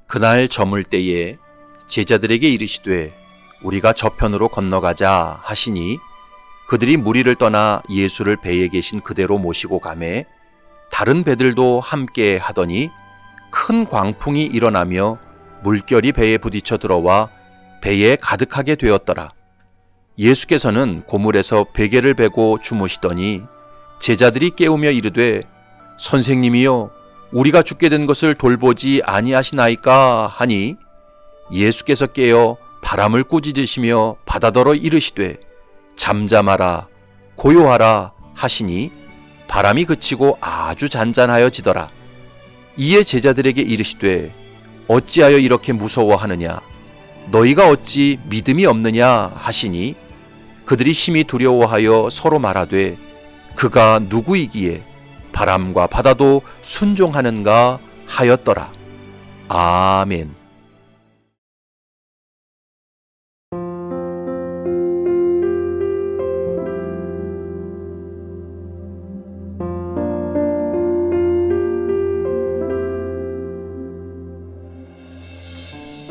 그날 저물 때에 제자들에게 이르시되 우리가 저편으로 건너가자 하시니 그들이 무리를 떠나 예수를 배에 계신 그대로 모시고 가매 다른 배들도 함께 하더니 큰 광풍이 일어나며 물결이 배에 부딪혀 들어와 배에 가득하게 되었더라. 예수께서는 고물에서 베개를 베고 주무시더니 제자들이 깨우며 이르되 선생님이여 우리가 죽게 된 것을 돌보지 아니하시나이까 하니 예수께서 깨어 바람을 꾸짖으시며 바다더러 이르시되 잠잠하라 고요하라 하시니 바람이 그치고 아주 잔잔하여지더라. 이에 제자들에게 이르시되 어찌하여 이렇게 무서워하느냐 너희가 어찌 믿음이 없느냐 하시니 그들이 심히 두려워하여 서로 말하되 그가 누구이기에 바람과 바다도 순종하는가 하였더라. 아멘.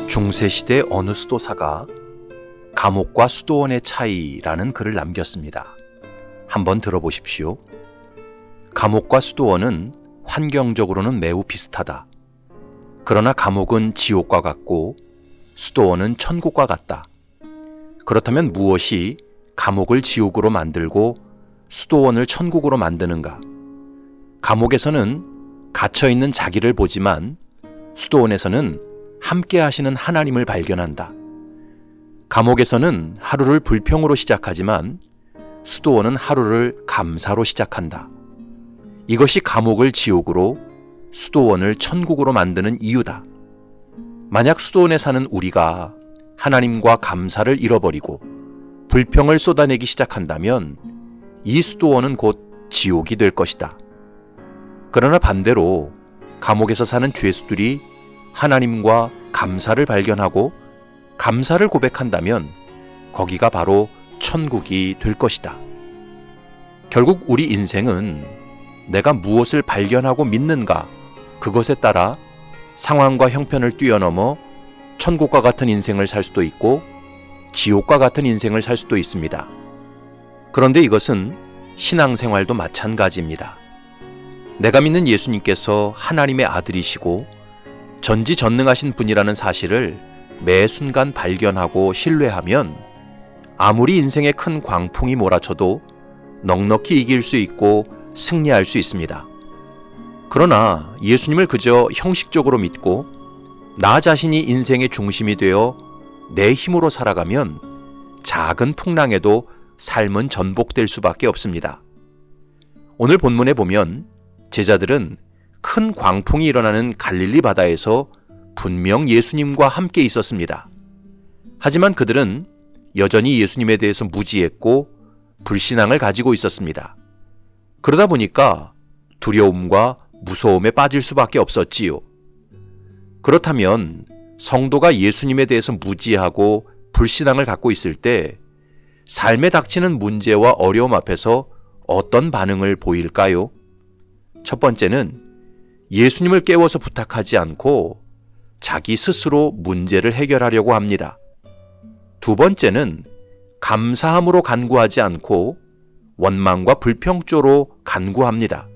중세시대 어느 수도사가 감옥과 수도원의 차이라는 글을 남겼습니다. 한번 들어보십시오. 감옥과 수도원은 환경적으로는 매우 비슷하다. 그러나 감옥은 지옥과 같고 수도원은 천국과 같다. 그렇다면 무엇이 감옥을 지옥으로 만들고 수도원을 천국으로 만드는가? 감옥에서는 갇혀있는 자기를 보지만 수도원에서는 함께 하시는 하나님을 발견한다. 감옥에서는 하루를 불평으로 시작하지만 수도원은 하루를 감사로 시작한다. 이것이 감옥을 지옥으로 수도원을 천국으로 만드는 이유다. 만약 수도원에 사는 우리가 하나님과 감사를 잃어버리고 불평을 쏟아내기 시작한다면 이 수도원은 곧 지옥이 될 것이다. 그러나 반대로 감옥에서 사는 죄수들이 하나님과 감사를 발견하고 감사를 고백한다면 거기가 바로 천국이 될 것이다. 결국 우리 인생은 내가 무엇을 발견하고 믿는가 그것에 따라 상황과 형편을 뛰어넘어 천국과 같은 인생을 살 수도 있고 지옥과 같은 인생을 살 수도 있습니다. 그런데 이것은 신앙생활도 마찬가지입니다. 내가 믿는 예수님께서 하나님의 아들이시고 전지전능하신 분이라는 사실을 매 순간 발견하고 신뢰하면 아무리 인생에 큰 광풍이 몰아쳐도 넉넉히 이길 수 있고 승리할 수 있습니다. 그러나 예수님을 그저 형식적으로 믿고 나 자신이 인생의 중심이 되어 내 힘으로 살아가면 작은 풍랑에도 삶은 전복될 수밖에 없습니다. 오늘 본문에 보면 제자들은 큰 광풍이 일어나는 갈릴리 바다에서 분명 예수님과 함께 있었습니다. 하지만 그들은 여전히 예수님에 대해서 무지했고 불신앙을 가지고 있었습니다. 그러다 보니까 두려움과 무서움에 빠질 수밖에 없었지요. 그렇다면 성도가 예수님에 대해서 무지하고 불신앙을 갖고 있을 때 삶에 닥치는 문제와 어려움 앞에서 어떤 반응을 보일까요? 첫 번째는 예수님을 깨워서 부탁하지 않고 자기 스스로 문제를 해결하려고 합니다. 두 번째는 감사함으로 간구하지 않고 원망과 불평조로 간구합니다.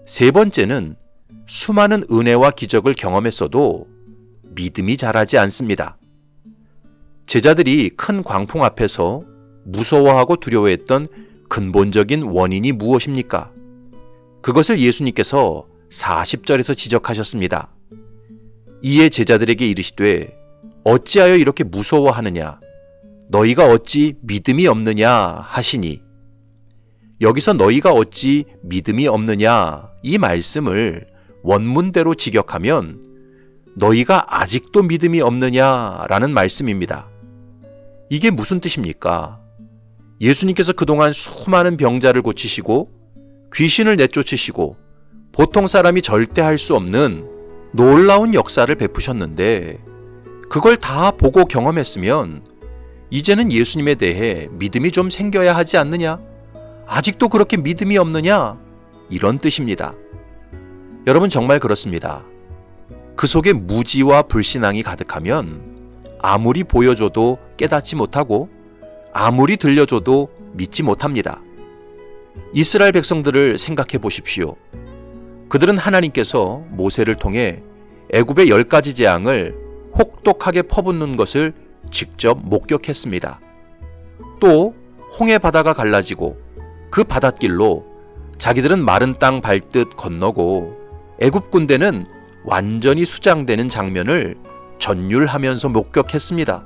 세 번째는 수많은 은혜와 기적을 경험했어도 믿음이 자라지 않습니다. 제자들이 큰 광풍 앞에서 무서워하고 두려워했던 근본적인 원인이 무엇입니까? 그것을 예수님께서 40절에서 지적하셨습니다. 이에 제자들에게 이르시되 어찌하여 이렇게 무서워하느냐 너희가 어찌 믿음이 없느냐 하시니 여기서 너희가 어찌 믿음이 없느냐 이 말씀을 원문대로 직역하면 너희가 아직도 믿음이 없느냐라는 말씀입니다. 이게 무슨 뜻입니까? 예수님께서 그동안 수많은 병자를 고치시고 귀신을 내쫓으시고 보통 사람이 절대 할 수 없는 놀라운 역사를 베푸셨는데 그걸 다 보고 경험했으면 이제는 예수님에 대해 믿음이 좀 생겨야 하지 않느냐? 아직도 그렇게 믿음이 없느냐? 이런 뜻입니다. 여러분 정말 그렇습니다. 그 속에 무지와 불신앙이 가득하면 아무리 보여줘도 깨닫지 못하고 아무리 들려줘도 믿지 못합니다. 이스라엘 백성들을 생각해 보십시오. 그들은 하나님께서 모세를 통해 애굽의 10가지 재앙을 혹독하게 퍼붓는 것을 직접 목격했습니다. 또 홍해 바다가 갈라지고 그 바닷길로 자기들은 마른 땅 밟듯 건너고 애굽 군대는 완전히 수장되는 장면을 전율하면서 목격했습니다.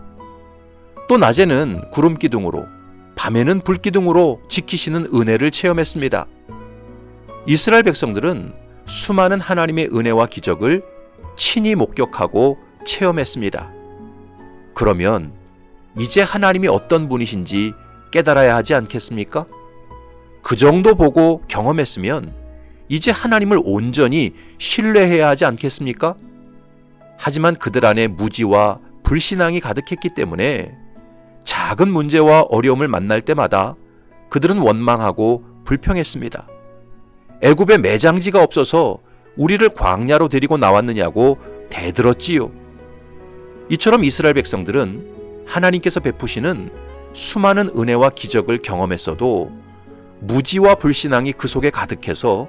또 낮에는 구름 기둥으로 밤에는 불 기둥으로 지키시는 은혜를 체험했습니다. 이스라엘 백성들은 수많은 하나님의 은혜와 기적을 친히 목격하고 체험했습니다. 그러면 이제 하나님이 어떤 분이신지 깨달아야 하지 않겠습니까? 그 정도 보고 경험했으면 이제 하나님을 온전히 신뢰해야 하지 않겠습니까? 하지만 그들 안에 무지와 불신앙이 가득했기 때문에 작은 문제와 어려움을 만날 때마다 그들은 원망하고 불평했습니다. 애굽에 매장지가 없어서 우리를 광야로 데리고 나왔느냐고 대들었지요. 이처럼 이스라엘 백성들은 하나님께서 베푸시는 수많은 은혜와 기적을 경험했어도 무지와 불신앙이 그 속에 가득해서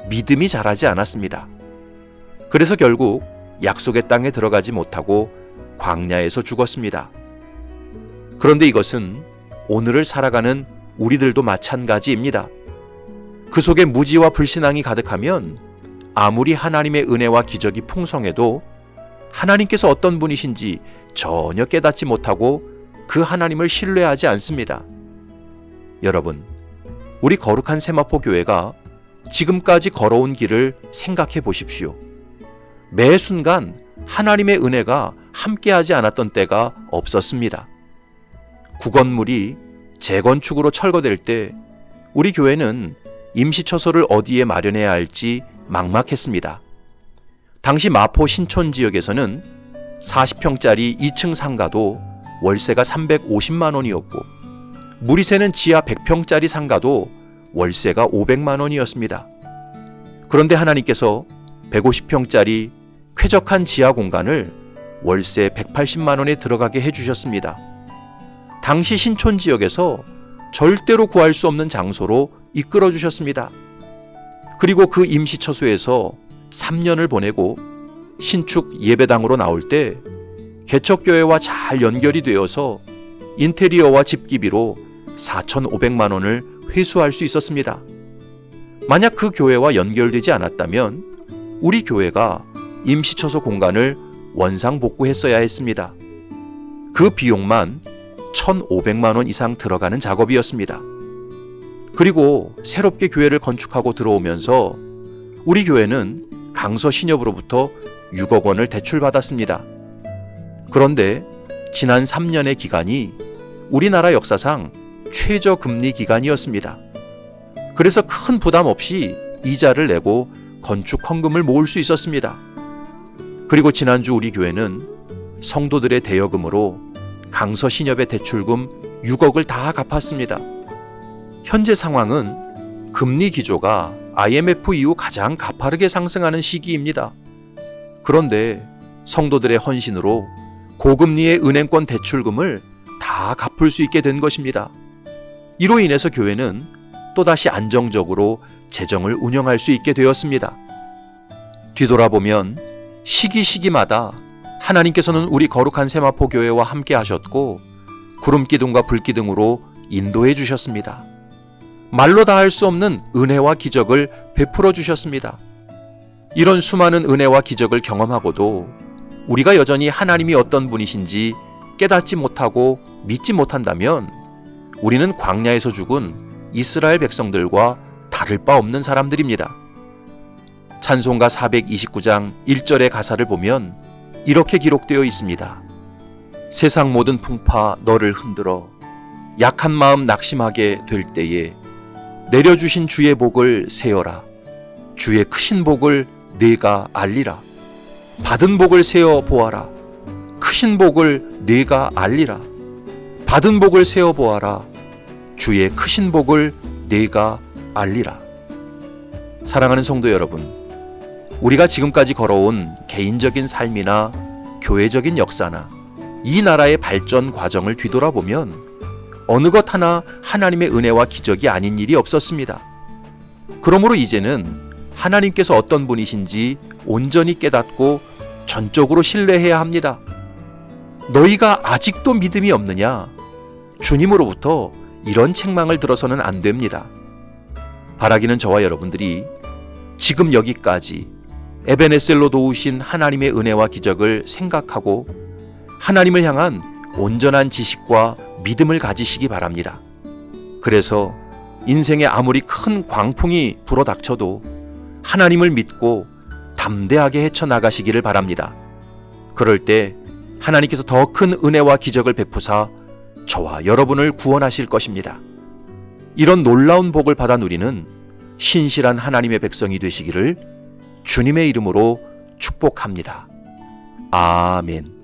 믿음이 자라지 않았습니다. 그래서 결국 약속의 땅에 들어가지 못하고 광야에서 죽었습니다. 그런데 이것은 오늘을 살아가는 우리들도 마찬가지입니다. 그 속에 무지와 불신앙이 가득하면 아무리 하나님의 은혜와 기적이 풍성해도 하나님께서 어떤 분이신지 전혀 깨닫지 못하고 그 하나님을 신뢰하지 않습니다. 여러분, 우리 거룩한 세마포 교회가 지금까지 걸어온 길을 생각해 보십시오. 매 순간 하나님의 은혜가 함께하지 않았던 때가 없었습니다. 구건물이 재건축으로 철거될 때 우리 교회는 임시처소를 어디에 마련해야 할지 막막했습니다. 당시 마포 신촌 지역에서는 40평짜리 2층 상가도 월세가 350만 원이었고 무리새는 지하 100평짜리 상가도 월세가 500만 원이었습니다. 그런데 하나님께서 150평짜리 쾌적한 지하 공간을 월세 180만 원에 들어가게 해주셨습니다. 당시 신촌 지역에서 절대로 구할 수 없는 장소로 이끌어 주셨습니다. 그리고 그 임시처소에서 3년을 보내고 신축 예배당으로 나올 때 개척교회와 잘 연결이 되어서 인테리어와 집기비로 4,500만 원을 회수할 수 있었습니다. 만약 그 교회와 연결되지 않았다면 우리 교회가 임시처소 공간을 원상복구했어야 했습니다. 그 비용만 1,500만 원 이상 들어가는 작업이었습니다. 그리고 새롭게 교회를 건축하고 들어오면서 우리 교회는 강서신협으로부터 6억 원을 대출받았습니다. 그런데 지난 3년의 기간이 우리나라 역사상 최저금리 기간이었습니다. 그래서 큰 부담 없이 이자를 내고 건축 헌금을 모을 수 있었습니다. 그리고 지난주 우리 교회는 성도들의 대여금으로 강서신협의 대출금 6억을 다 갚았습니다. 현재 상황은 금리 기조가 IMF 이후 가장 가파르게 상승하는 시기입니다. 그런데 성도들의 헌신으로 고금리의 은행권 대출금을 다 갚을 수 있게 된 것입니다. 이로 인해서 교회는 또다시 안정적으로 재정을 운영할 수 있게 되었습니다. 뒤돌아보면 시기마다 하나님께서는 우리 거룩한 세마포 교회와 함께 하셨고 구름기둥과 불기둥으로 인도해 주셨습니다. 말로 다 할 수 없는 은혜와 기적을 베풀어 주셨습니다. 이런 수많은 은혜와 기적을 경험하고도 우리가 여전히 하나님이 어떤 분이신지 깨닫지 못하고 믿지 못한다면 우리는 광야에서 죽은 이스라엘 백성들과 다를 바 없는 사람들입니다. 찬송가 429장 1절의 가사를 보면 이렇게 기록되어 있습니다. 세상 모든 풍파 너를 흔들어 약한 마음 낙심하게 될 때에 내려주신 주의 복을 세어라. 주의 크신 복을 네가 알리라. 받은 복을 세어 보아라. 크신 복을 네가 알리라. 받은 복을 세어 보아라. 주의 크신 복을 네가 알리라. 사랑하는 성도 여러분, 우리가 지금까지 걸어온 개인적인 삶이나 교회적인 역사나 이 나라의 발전 과정을 뒤돌아보면 어느 것 하나 하나님의 은혜와 기적이 아닌 일이 없었습니다. 그러므로 이제는 하나님께서 어떤 분이신지 온전히 깨닫고 전적으로 신뢰해야 합니다. 너희가 아직도 믿음이 없느냐? 주님으로부터 이런 책망을 들어서는 안 됩니다. 바라기는 저와 여러분들이 지금 여기까지 에베네셀로 도우신 하나님의 은혜와 기적을 생각하고 하나님을 향한 온전한 지식과 믿음을 가지시기 바랍니다. 그래서 인생에 아무리 큰 광풍이 불어닥쳐도 하나님을 믿고 담대하게 헤쳐나가시기를 바랍니다. 그럴 때 하나님께서 더 큰 은혜와 기적을 베푸사 저와 여러분을 구원하실 것입니다. 이런 놀라운 복을 받아 누리는 신실한 하나님의 백성이 되시기를 주님의 이름으로 축복합니다. 아멘.